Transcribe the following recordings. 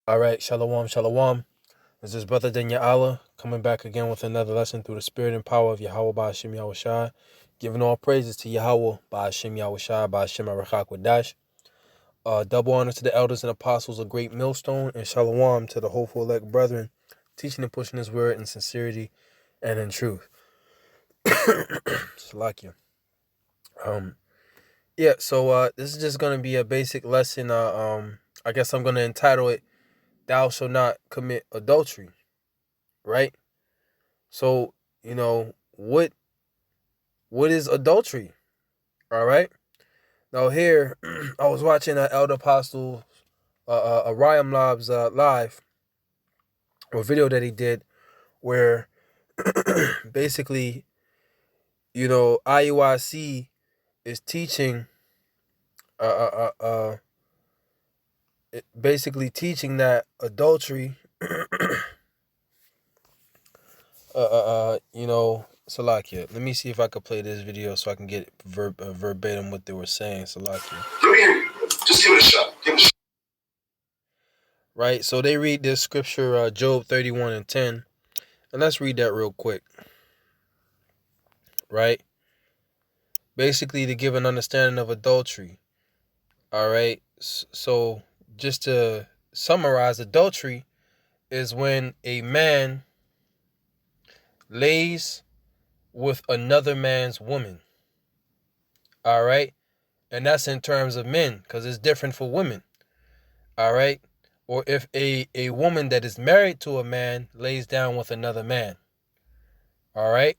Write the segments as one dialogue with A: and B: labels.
A: All right, shalom, shalom. This is Brother Denya Allah coming back again with another lesson through the spirit and power of Yahweh by Hashem Yahushai. Giving all praises to Yahweh by Hashem Yahushai by Hashem Arachak Wadash. Double honor to the elders and apostles of Great Millstone, and shalom to the hopeful elect brethren, teaching and pushing His word in sincerity and in truth. Salakia. So this is just gonna be a basic lesson. I guess I'm gonna entitle it "Thou shalt not commit adultery." Right? So, what is adultery? All right. Now here, I was watching Elder Apostle Ariam Lob's live or video that he did, where basically, IUIC is teaching, basically teaching that adultery, Salakia. Let me see if I could play this video so I can get verbatim what they were saying, Salakia.
B: Just give it a shot.
A: Right, so they read this scripture, Job 31 and 10, and let's read that real quick. Right, basically to give an understanding of adultery. All right, so just to summarize, adultery is when a man lays with another man's woman. All right, and that's in terms of men, because it's different for women. All right, or if a woman that is married to a man lays down with another man. All right,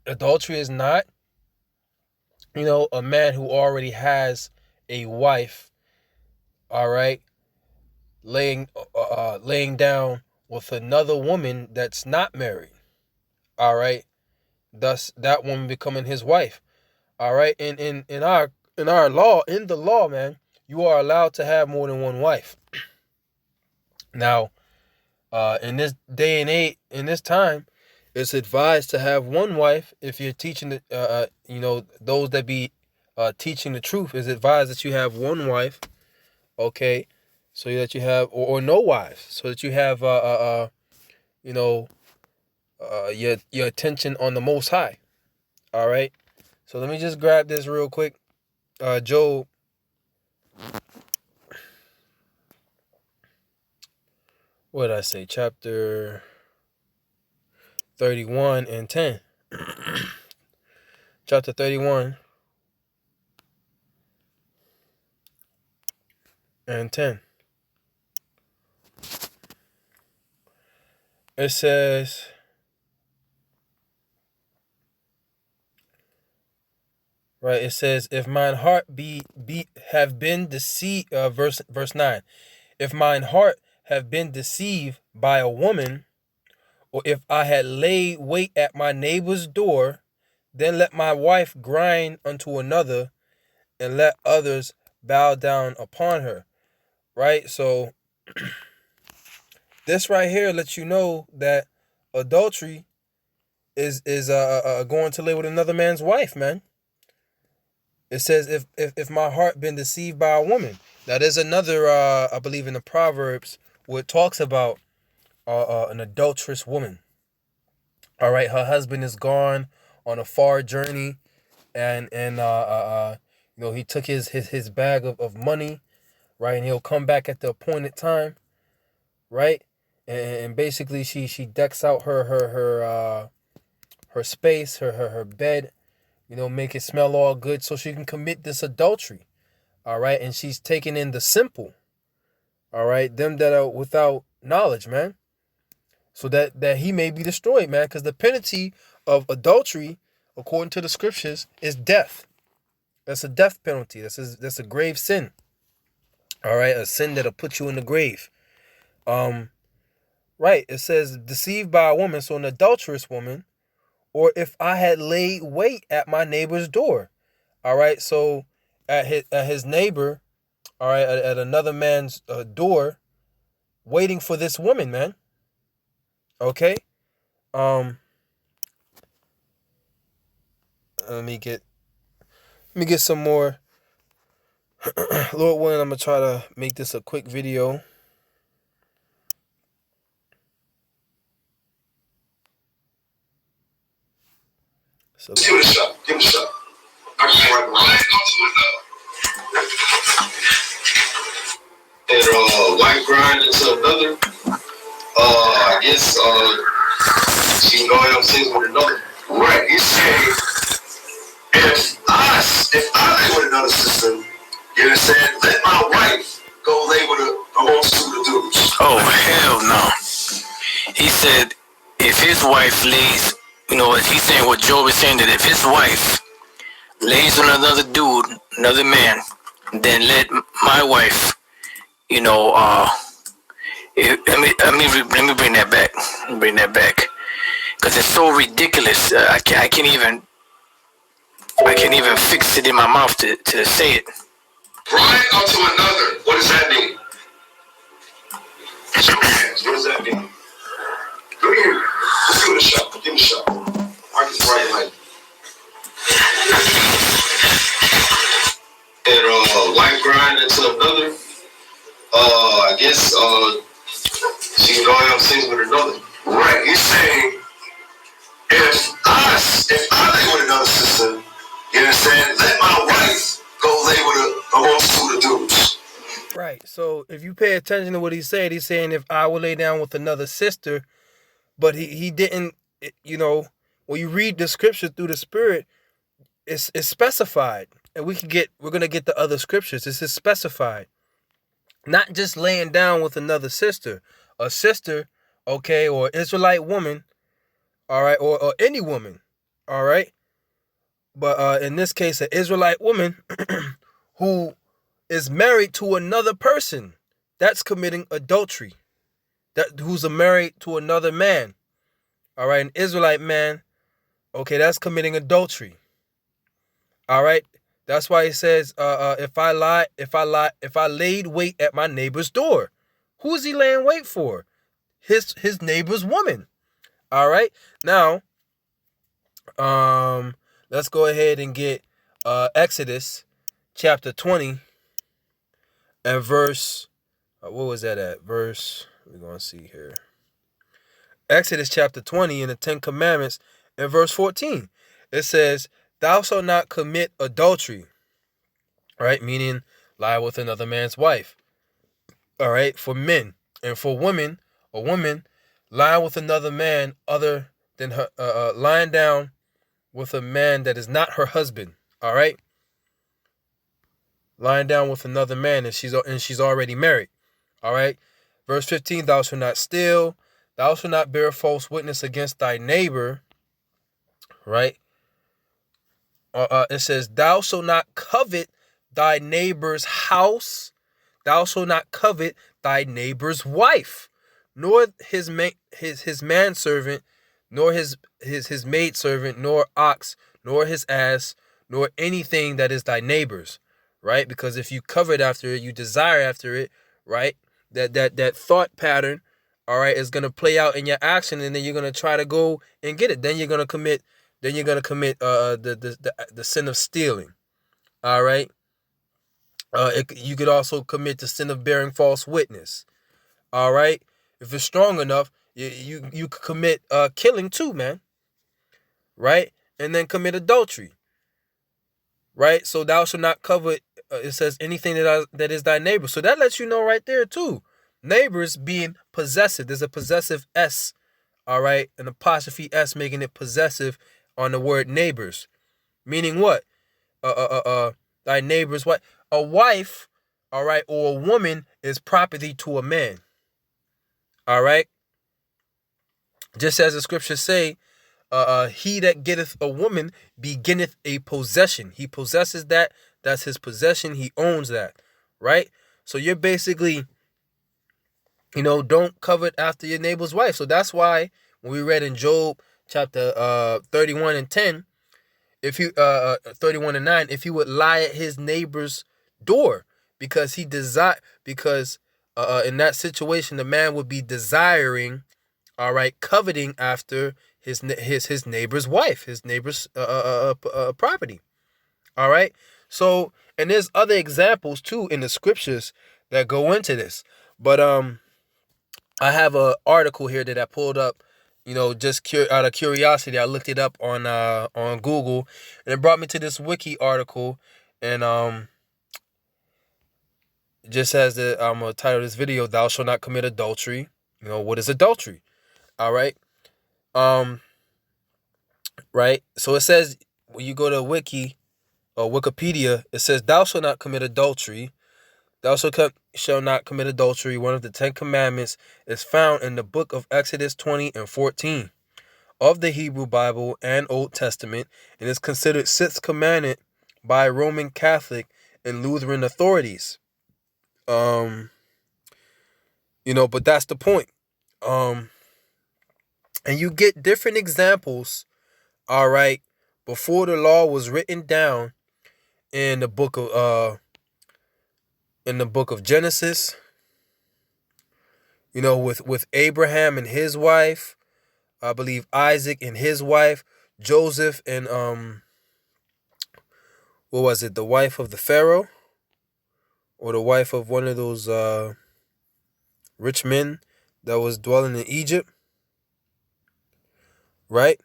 A: adultery is not, a man who already has a wife, all right, laying down with another woman that's not married, all right, thus that woman becoming his wife. All right, in our law, in the law, man, you are allowed to have more than one wife. Now, in this day and age, in this time, it's advised to have one wife. If you're teaching those that be teaching the truth, is advised that you have one wife, okay, so that you have, or no wives, so that you have, your attention on the Most High. All right, so let me just grab this real quick. Job. What did I say? Chapter 31 and 10. Chapter 31 and 10. It says, right, it says, if mine heart have been deceived, verse 9. If mine heart have been deceived by a woman, or if I had laid wait at my neighbor's door, then let my wife grind unto another, and let others bow down upon her. Right? So this right here lets you know that adultery is going to lay with another man's wife, man. It says if my heart been deceived by a woman. Now there's another I believe in the Proverbs where it talks about an adulterous woman. All right, her husband is gone on a far journey, and he took his bag of money, right, and he'll come back at the appointed time, right, and basically she decks out her space, her bed, make it smell all good so she can commit this adultery. All right, and she's taking in the simple, all right, them that are without knowledge, man, so that he may be destroyed, man, because the penalty of adultery, according to the scriptures, is death. That's a death penalty. That's a grave sin. All right, a sin that'll put you in the grave. Right, it says deceived by a woman, so an adulterous woman, or if I had laid wait at my neighbor's door. All right, so at his neighbor, all right, at another man's door, waiting for this woman, man. Okay, let me get some more. Lord willing, I'm gonna try to make this a quick video. So
B: Just give it a shot. Give it a shot. I can right and wife grind into another. I guess she can go have sex with another. Right. He's saying if I lay with another sister, you know what I'm saying? Let my wife go lay with a multitude of dudes.
C: Oh hell no. He said if his wife lays, he's saying what Job is saying, that if his wife lays on another dude, another man, then let my wife, let me bring that back. Bring that back. Because it's so ridiculous. I can't even fix it in my mouth to say it.
B: Grind unto another. What does that mean? What does that mean? Look here. Let's give it a shot. Give me a shot. I can right like. And wife grind into another. I guess she can go have sex with another. Right. He's saying if I lay with another sister, you know what I'm saying? Let my wife go lay with a multitude of dudes.
A: right. So if you pay attention to what he said, he's saying if I would lay down with another sister, but he didn't. When you read the scripture through the Spirit, it's specified, and we're gonna get the other scriptures. This is specified, not just laying down with another sister, a sister, okay, or Israelite woman, all right, or any woman, all right. But in this case, an Israelite woman who is married to another person, that's committing adultery. Who's married to another man, all right, an Israelite man, okay, that's committing adultery. All right, that's why he says, if I laid wait at my neighbor's door, who is he laying wait for? His neighbor's woman. All right, now, let's go ahead and get Exodus chapter 20 and verse. What was that at? Verse. We're gonna see here. Exodus chapter 20 in the 10 Commandments and verse 14. It says, "Thou shalt not commit adultery." Right, meaning lie with another man's wife. All right, for men, and for women, a woman lying with another man other than her, lying down with a man that is not her husband. All right, lying down with another man and she's already married. All right, verse 15. Thou shalt not steal. Thou shalt not bear false witness against thy neighbor. Right. It says, thou shalt not covet thy neighbor's house. Thou shalt not covet thy neighbor's wife, nor his manservant, nor his maidservant, nor ox, nor his ass, nor anything that is thy neighbor's. Right? Because if you covet after it, you desire after it, right? That thought pattern, all right, is gonna play out in your action, and then you're gonna try to go and get it. Then you're gonna commit the sin of stealing. All right. You could also commit the sin of bearing false witness. All right. If it's strong enough, you could commit killing too, man. Right. And then commit adultery. Right. So thou shalt not covet. It says anything that is thy neighbor. So that lets you know right there too. Neighbors being possessive. There's a possessive S. All right. An apostrophe S making it possessive on the word neighbors. Meaning what? Thy neighbor's wife. A wife, all right, or a woman is property to a man. All right. Just as the scriptures say, he that getteth a woman beginneth a possession. He possesses that. That's his possession. He owns that. Right. So you're basically, don't covet after your neighbor's wife. So that's why when we read in Job chapter 31 and 10, if you 31 and 9, if he would lie at his neighbor's door, because in that situation the man would be desiring, all right, coveting after his neighbor's wife, his neighbor's property. All right. So, and there's other examples too in the scriptures that go into this, but I have an article here that I pulled up just out of curiosity, I looked it up on Google, and it brought me to this wiki article, and it just has the title of this video: "Thou shalt not commit adultery." What is adultery? All right, right. So it says when you go to Wiki or Wikipedia, it says, "Thou shalt not commit adultery. Thou shalt not commit adultery. One of the 10 Commandments is found in the book of Exodus 20 and 14 of the Hebrew Bible and Old Testament, and is considered 6th commandment by Roman Catholic and Lutheran authorities." But that's the point. And you get different examples, all right, before the law was written down in the book of Genesis, with Abraham and his wife, I believe Isaac and his wife, Joseph and what was it, the wife of the Pharaoh, or the wife of one of those rich men that was dwelling in Egypt, right?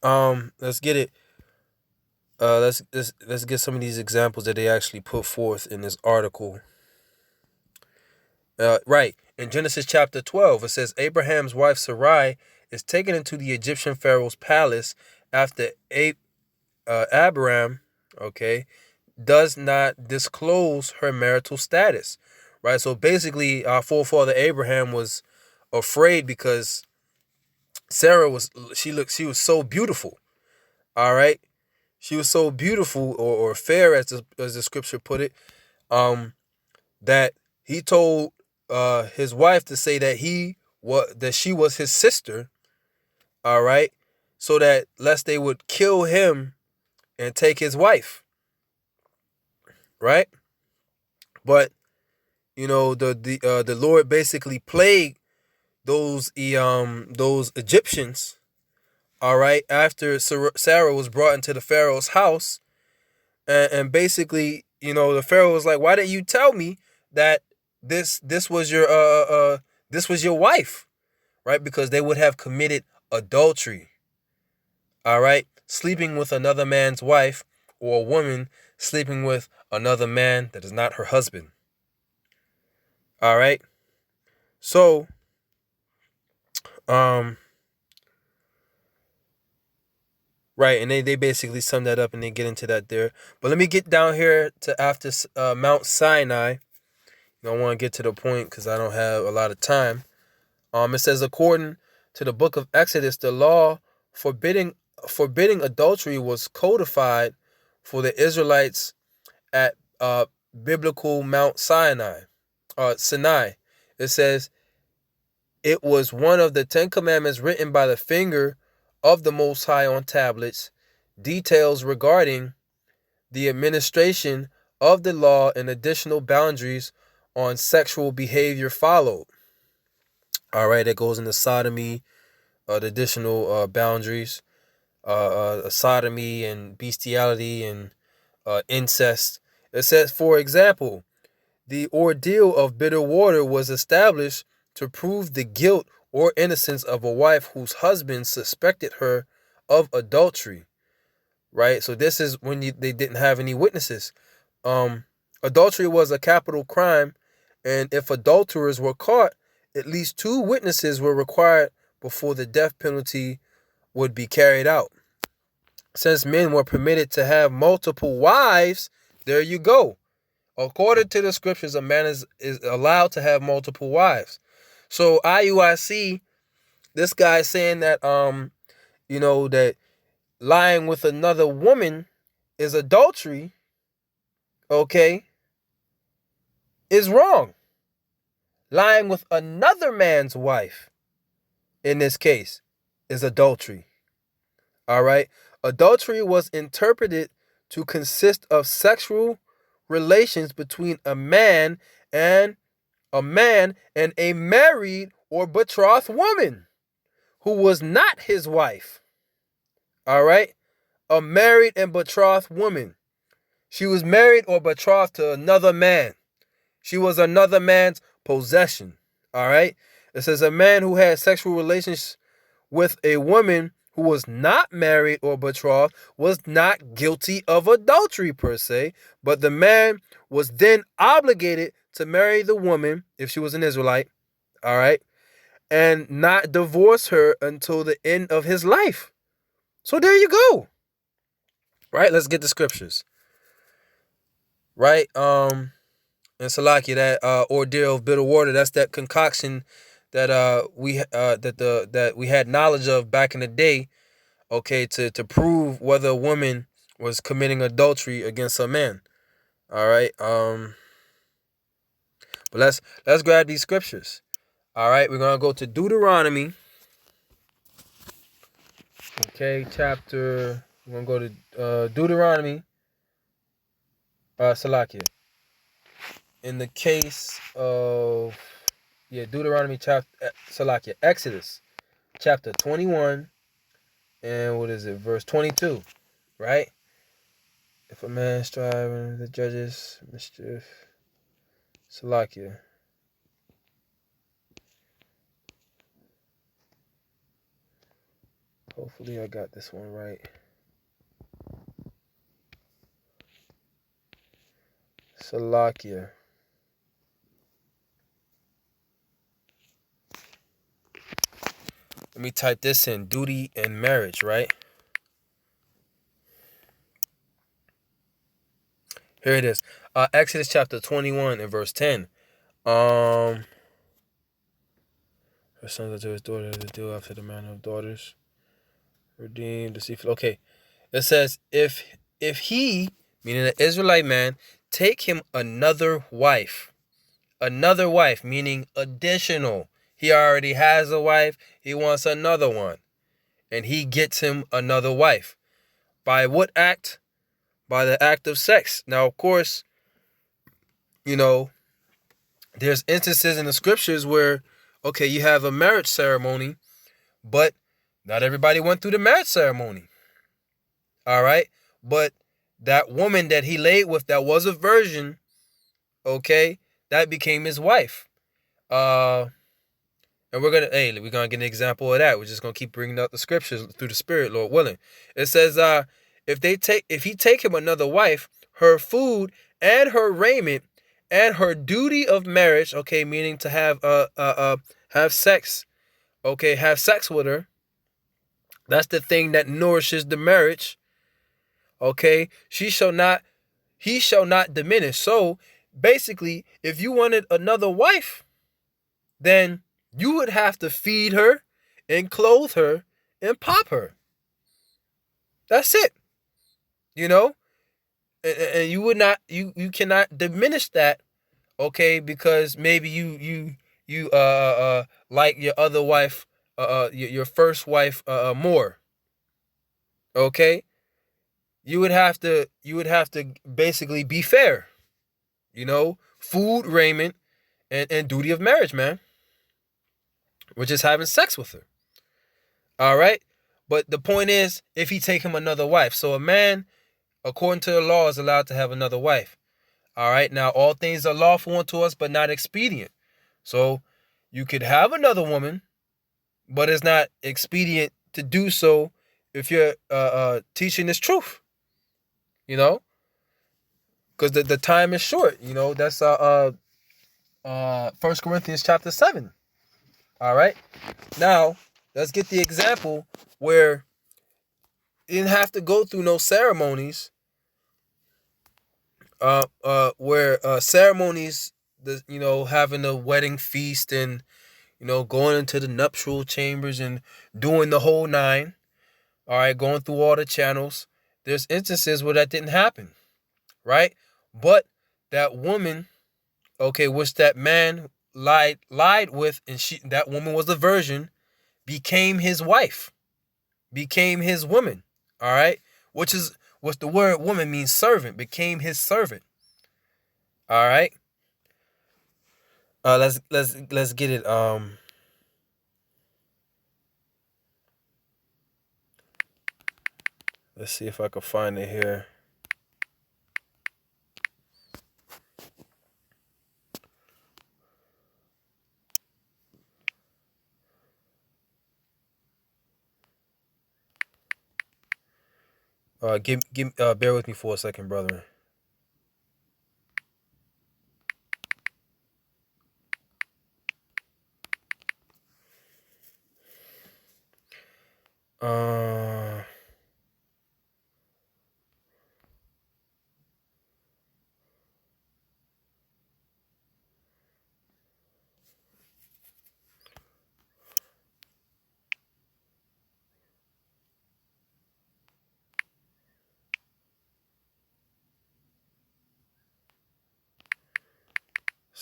A: Let's get it. Let's get some of these examples that they actually put forth in this article. Right. In Genesis chapter 12, it says Abraham's wife Sarai is taken into the Egyptian Pharaoh's palace after Abraham, okay, does not disclose her marital status. Right. So basically, our forefather Abraham was afraid because Sarah was so beautiful. All right. She was so beautiful or fair, as the scripture put it, that he told his wife to say that she was his sister, all right, so that lest they would kill him and take his wife, right? But the Lord basically plagued those Egyptians, all right, after Sarah was brought into the Pharaoh's house, and basically, the Pharaoh was like, "Why didn't you tell me that this was your wife?" Right? Because they would have committed adultery. All right? Sleeping with another man's wife, or a woman sleeping with another man that is not her husband. All right? So, right, and they basically sum that up and they get into that there. But let me get down here to after Mount Sinai. I want to get to the point because I don't have a lot of time. It says, according to the book of Exodus, the law forbidding adultery was codified for the Israelites at biblical Mount Sinai. It says, it was one of the 10 Commandments written by the finger of the Most High on tablets. Details regarding the administration of the law and additional boundaries on sexual behavior followed. All right, that goes into sodomy, the additional boundaries, sodomy and bestiality and incest. It says, for example, the ordeal of bitter water was established to prove the guilt or innocence of a wife whose husband suspected her of adultery. Right, so this is when they didn't have any witnesses. Adultery was a capital crime, and if adulterers were caught, at least 2 witnesses were required before the death penalty would be carried out. Since men were permitted to have multiple wives, there you go. According to the scriptures, a man is allowed to have multiple wives. So IUIC, this guy saying that that lying with another woman is adultery, okay, is wrong. Lying with another man's wife, in this case, is adultery. All right? Adultery was interpreted to consist of sexual relations between a man and a married or betrothed woman who was not his wife. All right? A married and betrothed woman. She was married or betrothed to another man. She was another man's possession. All right? It says a man who had sexual relations with a woman who was not married or betrothed was not guilty of adultery per se, but the man was then obligated to marry the woman if she was an Israelite, all right, and not divorce her until the end of his life. So there you go. Right? Let's get the scriptures. Right? And Salaki, that ordeal of bitter water, that's that concoction that that we had knowledge of back in the day, okay, to prove whether a woman was committing adultery against a man. All right. But let's grab these scriptures. All right, we're gonna go to Deuteronomy. Okay, chapter. We're gonna go to Deuteronomy. Salakia. In the case of Deuteronomy chapter Salakia, Exodus chapter 21, and what is it, verse 22, right? If a man strive the judges mischief, Salakia. Hopefully I got this one right. Salakia. Let me type this in. Duty and marriage, right? Here it is. Exodus chapter 21 and verse 10. Her sons unto his daughter to do after the manner of daughters. Redeemed, deceitful. Okay. It says, if he, meaning an Israelite man, take him another wife, meaning additional. He already has a wife. He wants another one. And he gets him another wife. By what act? By the act of sex. Now, of course, there's instances in the scriptures where, okay, you have a marriage ceremony, but not everybody went through the marriage ceremony. All right? But that woman that he laid with that was a virgin, okay, that became his wife. And we're gonna get an example of that. We're just gonna keep bringing up the scriptures through the Spirit, Lord willing. It says, if he take him another wife, her food and her raiment and her duty of marriage, okay, meaning to have sex, okay, have sex with her. That's the thing that nourishes the marriage. Okay, he shall not diminish. So basically, if you wanted another wife, then you would have to feed her and clothe her and pop her. That's it. And you would not, you cannot diminish that, okay, because maybe you like your other wife, your first wife more. Okay? You would have to basically be fair. Food, raiment, and duty of marriage, man. Which is having sex with her. All right? But the point is, if he take him another wife. So a man, according to the law, is allowed to have another wife. All right? Now, all things are lawful unto us, but not expedient. So you could have another woman, but it's not expedient to do so if you're teaching this truth. Because the time is short. That's 1 Corinthians chapter 7. All right. Now, let's get the example where you didn't have to go through no ceremonies. Where ceremonies, having a wedding feast and, going into the nuptial chambers and doing the whole nine. All right, going through all the channels. There's instances where that didn't happen, right? But that woman, okay, which that man lied with, and that woman was a virgin, became his wife, became his woman. All right, what the word woman means, servant, became his servant. All right. Let's get it. Let's see if I can find it here. Bear with me for a second, brother. Uh,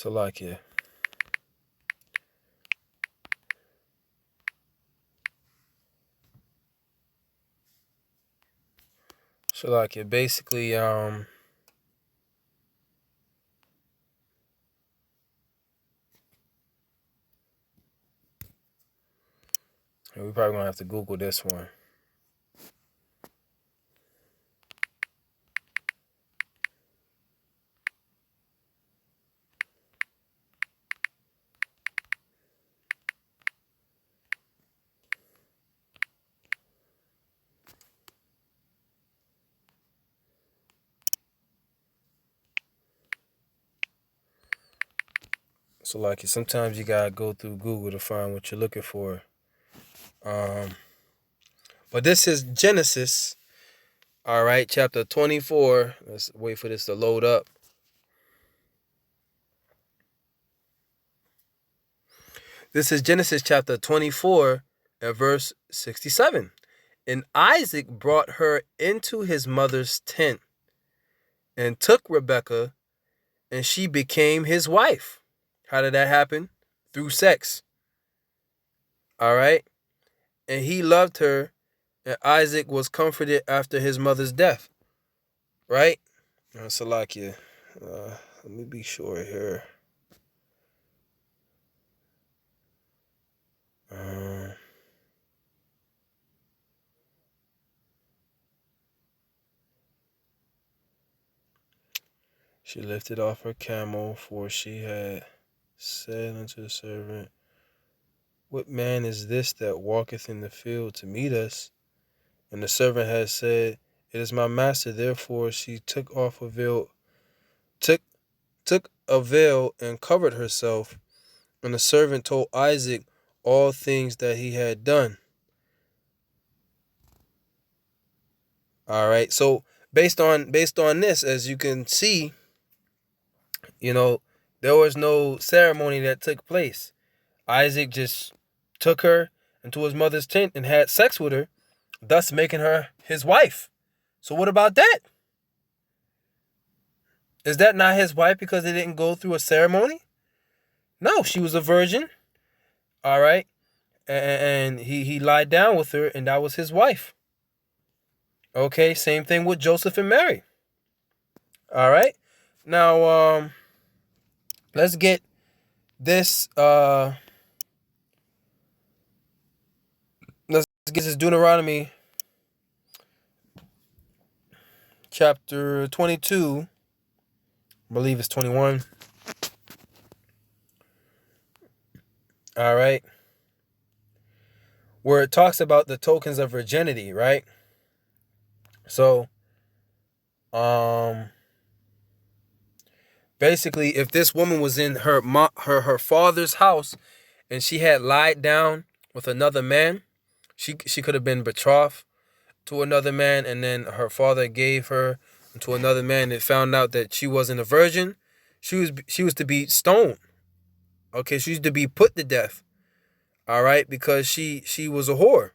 A: Salakia. Salakia. Basically, we probably gonna have to Google this one. Salakia. Sometimes you gotta go through Google to find what you're looking for. But this is Genesis. All right, chapter 24. Let's wait for this to load up. This is Genesis chapter 24 and verse 67. And Isaac brought her into his mother's tent and took Rebekah, and she became his wife. How did that happen? Through sex. All right. And he loved her, and Isaac was comforted after his mother's death. Right? Salakia. Let me be sure here. She lifted off her camel, for she had said unto the servant, What man is this that walketh in the field to meet us? And the servant had said, It is my master. Therefore she took a veil and covered herself. And the servant told Isaac all things that he had done. All right. So based on this, as you can see, there was no ceremony that took place. Isaac just took her into his mother's tent and had sex with her, thus making her his wife. So what about that? Is that not his wife because they didn't go through a ceremony? No, she was a virgin. All right. And he lied down with her, and that was his wife. Okay, same thing with Joseph and Mary. All right. Now, let's get this Deuteronomy chapter 22. I believe it's 21. All right. Where it talks about the tokens of virginity, right? So, basically, if this woman was in her father's house and she had lied down with another man, she could have been betrothed to another man, and then her father gave her to another man and found out that she wasn't a virgin. She was to be stoned. Okay, she was to be put to death. All right, because she was a whore.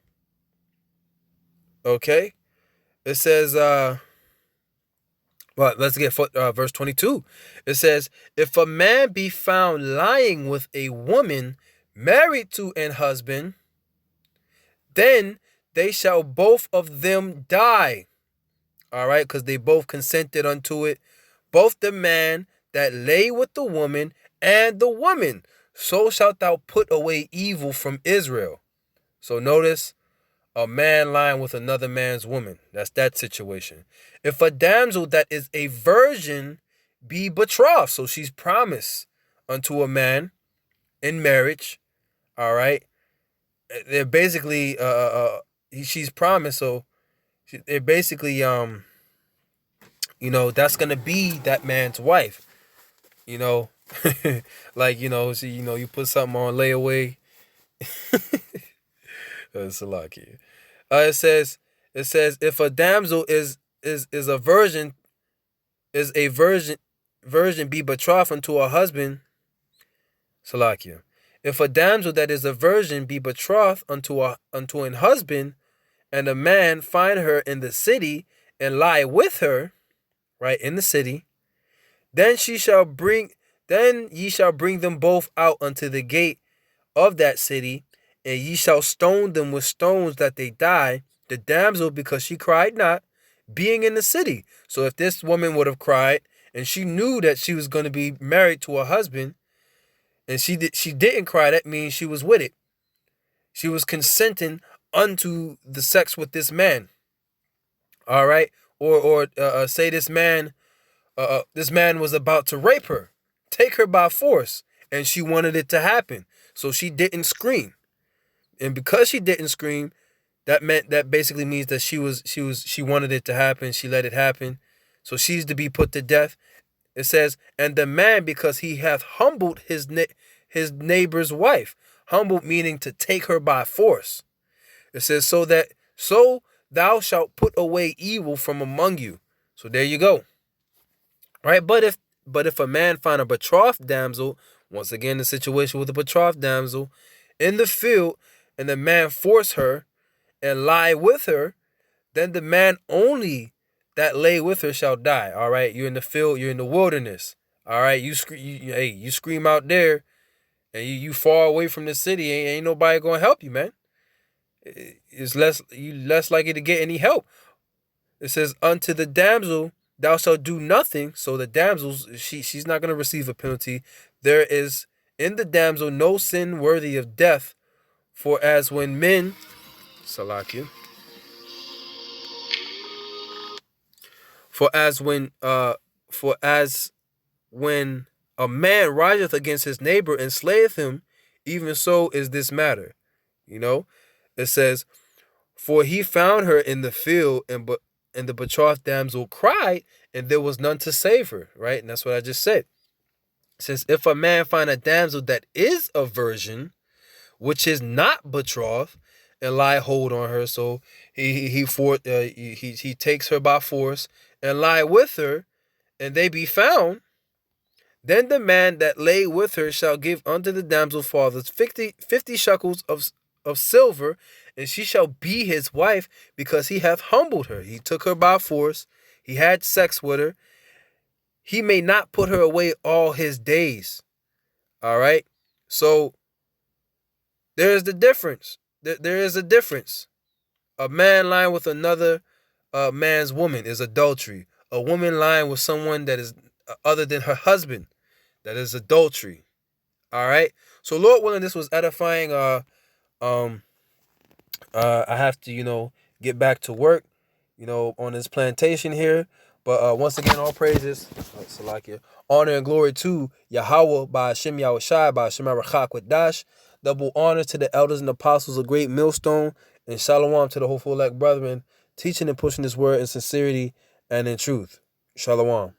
A: Okay, it says well, let's get verse 22. It says, if a man be found lying with a woman married to an husband, then they shall both of them die. All right, because they both consented unto it. Both the man that lay with the woman and the woman. So shalt thou put away evil from Israel. So notice, a man lying with another man's woman. That's that situation. If a damsel that is a virgin be betrothed, so she's promised unto a man in marriage, all right? They're basically, she's promised, so It basically that's gonna be that man's wife. You know, like you put something on layaway. It's a lot here. It says if a damsel is a virgin is a virgin be betrothed unto a husband. Salakia. If a damsel that is a virgin be betrothed unto an husband, and a man find her in the city and lie with her, right, in the city, then ye shall bring them both out unto the gate of that city, and ye shall stone them with stones that they die, the damsel because she cried not, being in the city. So if this woman would have cried and she knew that she was going to be married to a husband, and she didn't cry, that means she was with it. She was consenting unto the sex with this man. All right, or say this man was about to rape her, take her by force, and she wanted it to happen, so she didn't scream. And because she didn't scream, that basically means that she wanted it to happen. She let it happen, so she's to be put to death. It says, and the man, because he hath humbled his neighbor's wife. Humbled meaning to take her by force. It says, so thou shalt put away evil from among you. So there you go. Right? But if a man find a betrothed damsel, once again the situation with a betrothed damsel, in the field, and the man force her and lie with her, then the man only that lay with her shall die. All right, you're in the field, you're in the wilderness. All right, you scream out there, and you far away from the city. Ain't nobody gonna help you, man. It's less likely to get any help. It says, unto the damsel thou shalt do nothing. So the damsel, she's not gonna receive a penalty. There is in the damsel no sin worthy of death, for as when men, Salakia. For as when a man riseth against his neighbor and slayeth him, even so is this matter. It says, for he found her in the field, and the betrothed damsel cried, and there was none to save her. Right, and that's what I just said. It says, if a man find a damsel that is a virgin, which is not betrothed, and lie hold on her, so he takes her by force and lie with her, and they be found, then the man that lay with her shall give unto the damsel's fathers 50 shekels of silver, and she shall be his wife, because he hath humbled her. He took her by force. He had sex with her. He may not put her away all his days. All right? So there is the difference. There is a difference. A man lying with another man's woman is adultery. A woman lying with someone that is other than her husband, that is adultery. All right. So Lord willing, this was edifying. I have to get back to work, on this plantation here. But once again, all praises, Salakia, honor and glory to Yahweh by Hashem Yahushai, by Hashem Arachak with Dash. Double honor to the elders and apostles of Great Millstone, and shalom to the hopeful elect brethren, teaching and pushing this word in sincerity and in truth. Shalom.